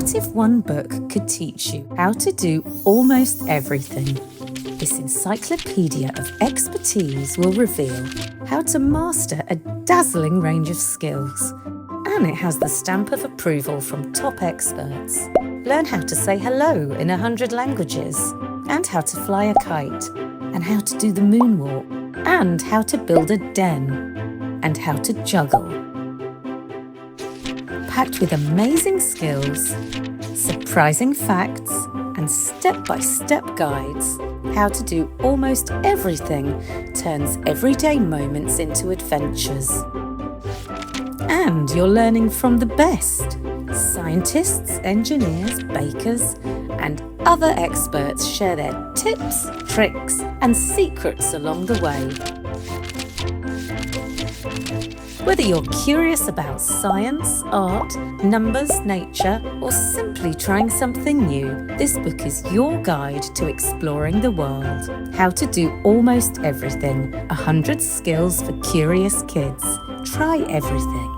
What if one book could teach you how to do almost everything? This encyclopedia of expertise will reveal how to master a dazzling range of skills. And it has the stamp of approval from top experts. Learn how to say hello in 100 languages, and how to fly a kite, and how to do the moonwalk, and how to build a den, and how to juggle. Packed with amazing skills, surprising facts, and step-by-step guides, how to do almost everything turns everyday moments into adventures. And you're learning from the best. Scientists, engineers, bakers, and other experts share their tips, tricks, and secrets along the way. Whether you're curious about science, art, numbers, nature, or simply trying something new, this book is your guide to exploring the world. How to do almost everything. 100 skills for curious kids. Try everything.